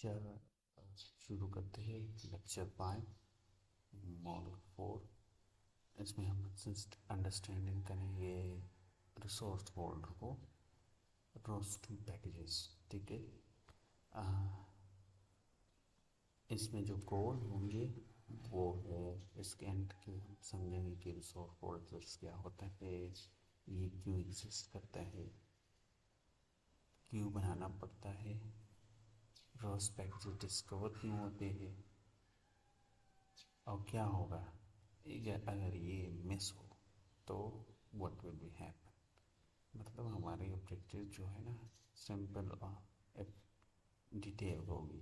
Lecture शुरू करते हैं। Lecture 5 model 4। इसमें हम अंडरस्टैंडिंग करेंगे रिसोर्स फोल्डर को, रोज टू पैकेजेस। ठीक है। अ, इसमें जो कोड होंगे वो है इसके एंड के। हम समझेंगे कि रिसोर्स फोल्डर्स क्या होता है, ये क्यों एग्जिस्ट करता है, क्यों बनाना पड़ता है, रोज पैकेजेस डिस्कवर क्यों होते हैं, और क्या होगा अगर ये मिस हो तो व्हाट विल बी हैपन। मतलब हमारी ऑब्जेक्टिव जो है ना, सिंपल और डिटेल होगी।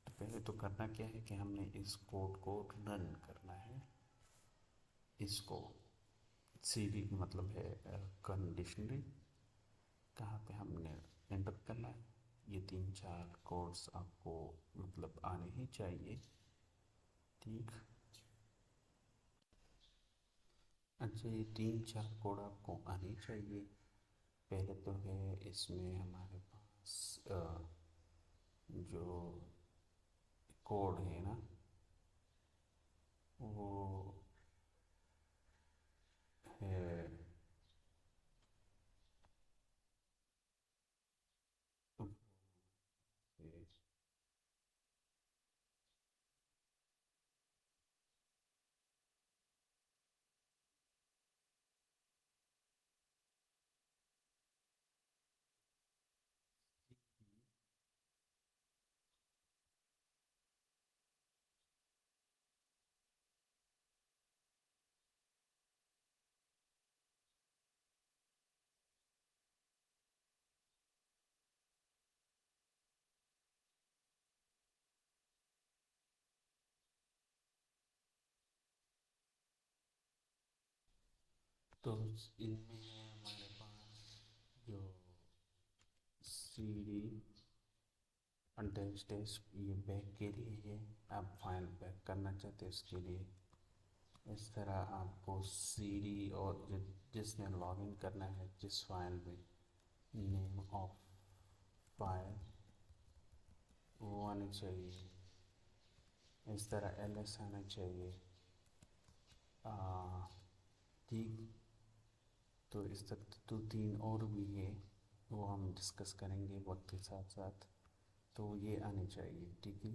तो पहले तो करना क्या है कि हमने इस कोड को रन करना है। इसको सीडी मतलब है कंडीशनरी, कहाँ पे हमने एंटर करना है। ये 3-4 कोड्स आपको मतलब आने ही चाहिए। ठीक। अच्छा, ये 3-4 कोड आपको आने चाहिए। पहले तो है इसमें हमारे पास जो कोड है ना, वो है तो इनमें है हमारे पास जो सी डी टेस्ट, ये बैक के लिए है। आप फाइल बैक करना चाहते हैं उसके लिए इस तरह आपको सी डी और जिसमें लॉगिन करना है, जिस फाइल में नेम ऑफ फाइल वो आनी चाहिए। इस तरह एल एस आना चाहिए। आ, ठीक। तो इस तरह तो 3 और भी है, वो हम डिस्कस करेंगे वक्त के साथ साथ। तो ये आने चाहिए। ठीक है।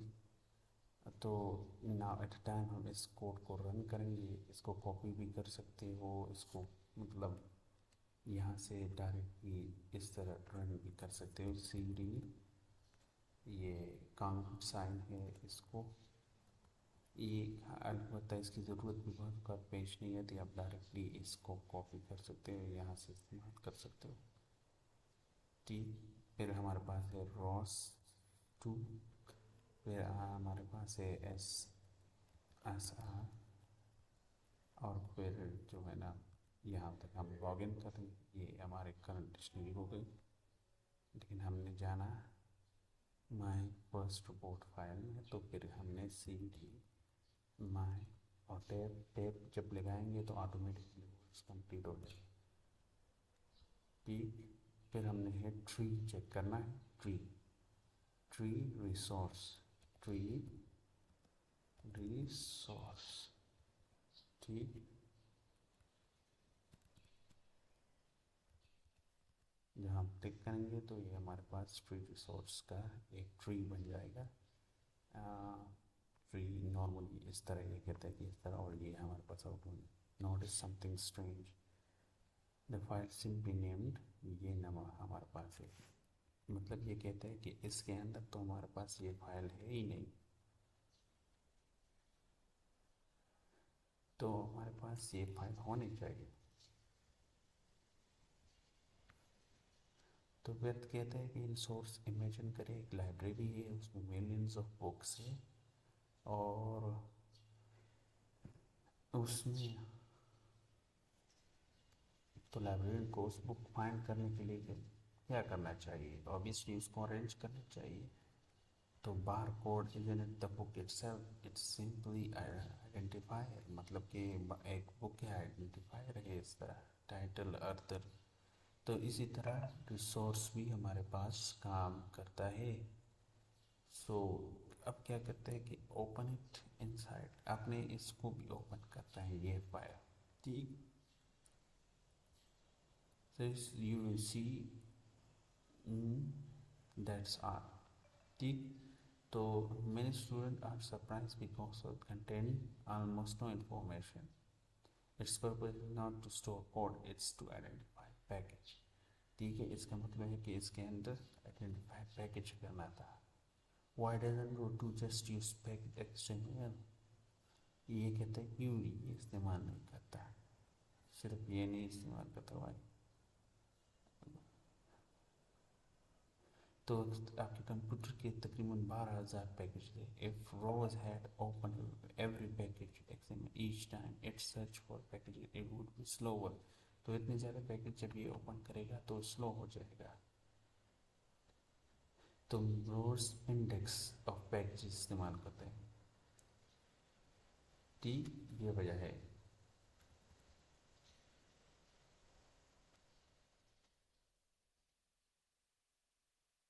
तो नाउ एट टाइम हम इस कोड को रन करेंगे। इसको कॉपी भी कर सकते हो, इसको मतलब यहाँ से डायरेक्टली इस तरह रन भी कर सकते हो। सी डी, ये काउंट साइन है इसको, ये अलबत्ता इसकी ज़रूरत भी बहुत का पेश नहीं आती। आप डायरेक्टली इसको कॉपी कर सकते हो, यहाँ से इस्तेमाल कर सकते हो। ठीक। फिर हमारे पास है रॉस टू। फिर हमारे पास है एस एस आर। और फिर जो है ना, यहाँ तक हम लॉगिन करें, ये हमारे करंट डिक्शनरी हो गई। लेकिन हमने जाना माई फर्स्ट रिपोर्ट फाइल में, तो फिर हमने सी डी माई और टैब टैब जब लगाएंगे तो ऑटोमेटिकली कंप्लीट हो जाएगा। ठीक। फिर हमने है ट्री चेक करना है। Tree tree resource, tree resource. ठीक। जब हम क्लिक करेंगे तो ये हमारे पास ट्री रिसोर्स का एक ट्री बन जाएगा। ट्री नॉर्मली इस तरह ये कहता है कि इस तरह, और ये हमारे pass out notice something strange the file simply named, ये नाम हमारे पास है। मतलब ये कहता है कि इसके अंदर तो हमारे पास ये फाइल है ही नहीं, तो हमारे पास ये फाइल होनी चाहिए। तो फिर कहते हैं कि रिसोर्स इमेजिन करें, एक लाइब्रेरी है, उसमें मिलियंस ऑफ बुक्स है, और उसमें तो लाइब्रेरी को उस बुक फाइंड करने के लिए क्या करना चाहिए? तो ऑब्वियसली उसको अरेंज करना चाहिए। तो bar code is in the book itself, it's simply identifier, मतलब कि एक बुक के आइडेंटिफायर है इस तरह, टाइटल अर्थर। तो इसी तरह रिसोर्स भी हमारे पास काम करता है। सो अब क्या करते हैं कि ओपन इट इनसाइड, आपने इसको भी ओपन करना है ये फाइल, ठीक। so you will see that's all, ठीक। तो many students are surprised because it contain almost no information. Its purpose is not to store code, it's to identify package, ठीक है। इसका मतलब है कि इसके अंदर identify package करना था। Why doesn't go to just use package HTML? ये कहता है क्यों ये इस्तेमाल नहीं करता, सिर्फ ये नहीं इस्तेमाल करता भाई। तो आपके कंप्यूटर के तकरीबन 12,000 पैकेज थे। If ROS had open every package each time it search for package it would be slower. तो इतने ज़्यादा पैकेज जब ये ओपन करेगा तो स्लो हो जाएगा। तो रोज इंडेक्स ऑफ पैकेज इस्तेमाल करते हैं, ठीक, ये वजह है।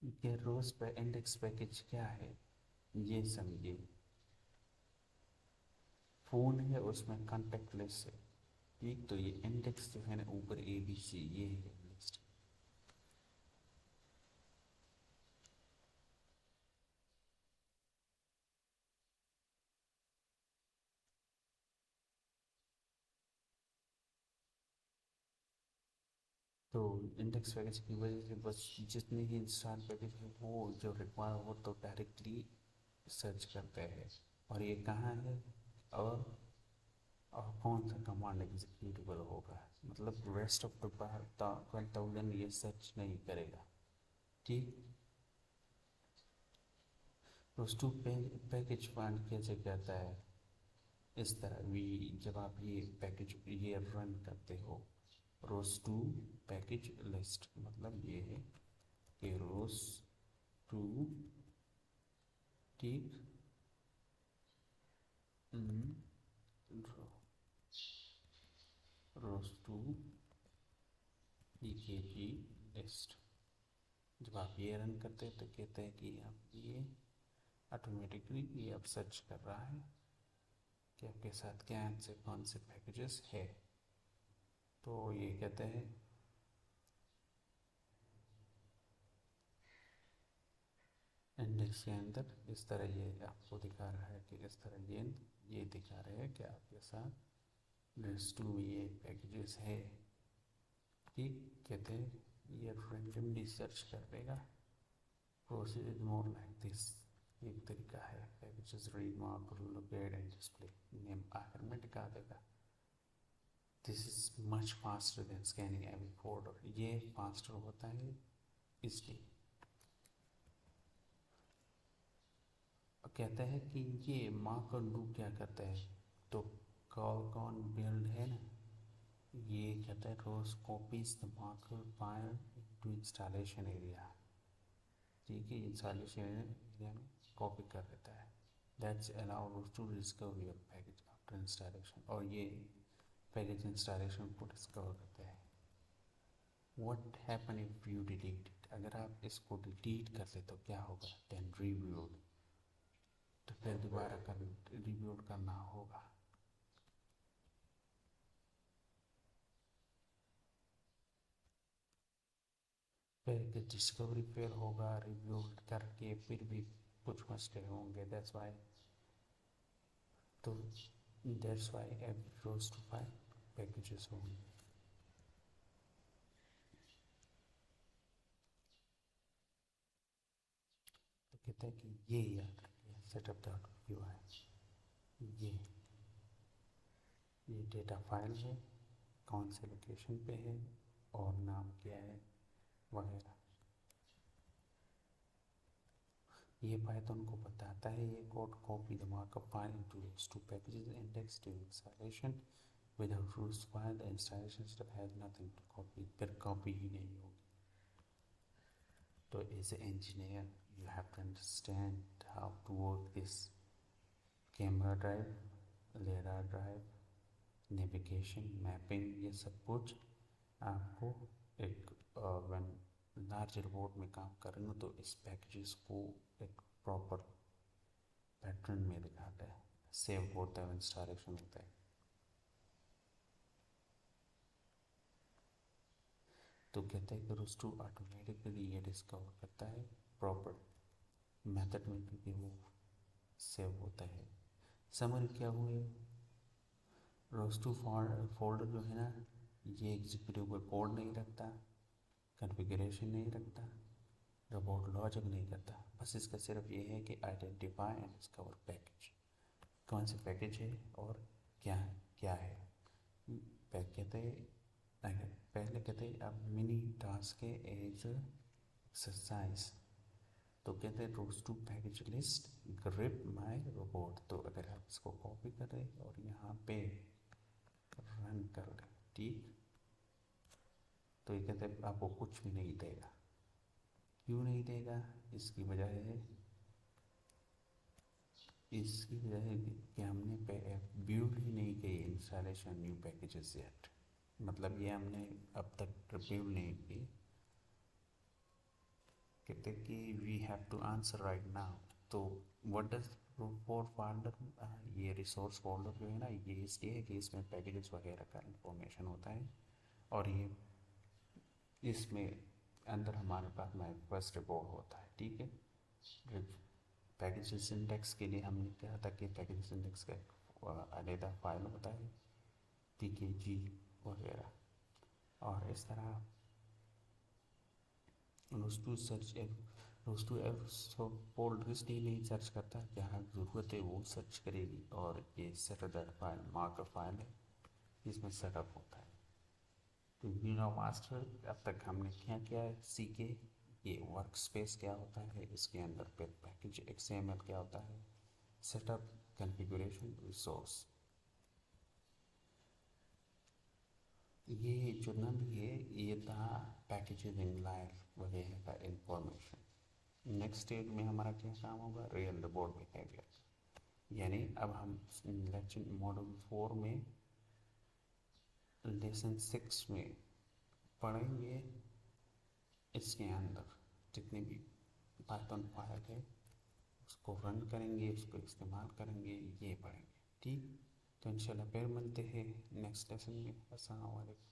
ये रोज पे इंडेक्स पैकेज क्या है ये समझिए। फ़ोन है उसमें कॉन्टेक्ट लिस्ट है, ठीक। तो ये इंडेक्स जो है ना ऊपर ABC ये है लिस्ट। तो इंडेक्स पैकेज की वजह से बस जितने ही इंस्टॉल पैकेज है वो जो रिक्वायर हो तो डायरेक्टली सर्च करते हैं और ये कहाँ है और कौन सा कमांड एग्जीक्यूटेबल होगा, मतलब रेस्ट ऑफ द 12,000 ये सर्च नहीं करेगा, ठीक। रोज टू पैकेज फाइंड कैसे करता है, इस तरह भी जब आप ये पैकेज ये रन करते हो रोज टू पैकेज लिस्ट, मतलब ये है कि रोज टू, ठीक, रोज टू PKG लिस्ट। जब आप ये रन करते हैं तो कहते हैं कि आप ये ऑटोमेटिकली ये अब सर्च कर रहा है कि आपके साथ क्या से कौन से पैकेजेस है। तो ये कहते हैं इंडेक्स के अंदर इस तरह ये आपको दिखा रहा है कि इस तरह ये दिखा रहा है कि आपके साथ लिस्ट टू ये पैकेजेस है, ठीक। कहते हैं ये रेंडमली सर्च कर देगा। Process is more like this, एक तरीका है packages read mark locate and display name आखिर में दिखा देगा। This is much faster than scanning every folder, ये फास्टर होता है इसलिए। कहता है कि ये मार्क और डू क्या करता है, तो कॉल कौन बिल्ड है ना, ये कहता है ROS copies the marker file to installation area, ठीक है। इंस्टॉलेशन एरिया में कॉपी कर देता है। That's allow ROS to discover your package after installation, और ये पैकेज इंस्टॉलेशन को डिस्कवर करता है। What happen if you delete it, अगर आप इसको डिलीट कर ले तो क्या होगा, देन रिव्यूड, तो फिर दोबारा कर रिव्यूड करना होगा। फिर डिस्कवरी फेल होगा, रिव्यू करके फिर भी कुछ मसले होंगे, दैट्स वाई, तो that's why every ROS two file packages होंगे। तो कहते हैं कि ये याद रखिए सेटअप डॉट यू आई, ये डेटा फाइल है, कौन से लोकेशन पे है और नाम क्या है वगैरह। ये पाइथन को बताता है ये code copy the markup file into ROS two packages index to installation without ROS file the installation step has nothing to copy, फिर कॉपी ही नहीं होगी। तो as a engineer you have to understand how to work this camera drive, layer drive, navigation, mapping, ये सब कुछ आपको एक वन लार्जर बोर्ड में काम कर रहे हो तो इस पैकेजेस को एक प्रॉपर पैटर्न में दिखाता है, सेव होता है, इंस्टॉलेशन होता है। तो कहते हैं कि रोस्टू ऑटोमेटिकली ये डिस्कवर करता है प्रॉपर मेथड में, क्योंकि वो सेव होता है। समरी क्या हुए, रोस्टू फोल्डर जो है ना, ये एग्जीक्यूटिव कोड नहीं रखता, कॉन्फ़िगरेशन नहीं रखता, रोबोट लॉजिक नहीं करता, बस इसका सिर्फ ये है कि आइडेंटिफाई एंड डिस्कवर पैकेज, कौन से पैकेज है और क्या क्या है। कहते पहले कहते अब मिनी टास्क है एज एक्सरसाइज। तो कहते हैं ROS two package list grep my robot. तो अगर आप इसको कॉपी करें और यहाँ पे रन कर लें, ठीक, तो ये कहते हैं आपको कुछ भी नहीं देगा। क्यों नहीं देगा? इसकी वजह है कि हमने बिल्ड ही नहीं की इंस्टॉलेशन न्यू पैकेजेस येट, मतलब ये हमने अब तक बिल्ड नहीं की। कहते कि we have to answer right now. तो व्हाट डज फॉर फोल्डर, ये रिसोर्स फोल्डर जो है ना, ये इसलिए है कि इसमें पैकेजेस वगैरह का इंफॉर्मेशन होता है, और ये इसमें अंदर हमारे पास माई फर्स्ट रिपोर्ट होता है, ठीक है। पैकेजेस इंडेक्स के लिए हमने कहा था कि पैकेजेस इंडेक्स का अलग फाइल होता है, pkg वगैरह। और इस तरह रोस्टू फोल्डर इसलिए नहीं सर्च करता, जहाँ ज़रूरत है वो सर्च करेगी, और ये सेटअप फाइल मार्कअप फाइल है, इसमें सेटअप होता है। तो यूनो मास्टर अब तक हमने क्या किया है, सीखे ये वर्क स्पेस क्या होता है, इसके अंदर पे पैकेज XML क्या होता है, सेटअप, कॉन्फ़िगरेशन, रिसोर्स। ये जो नल है ये था पैकेजिंग लायर वगैरह का इंफॉर्मेशन। नेक्स्ट स्टेज में हमारा क्या काम होगा, रियल रोबोट बिहेवियर। यानी अब हम लेक्चर मॉड्यूल 4 में लेसन 6 में पढ़ेंगे, इसके अंदर जितने भी पाइथन फाइल है उसको रन करेंगे, उसको इस्तेमाल करेंगे, ये पढ़ेंगे, ठीक। तो इंशाल्लाह फिर मिलते हैं नेक्स्ट लेसन में। अस्सलाम वालेकुम।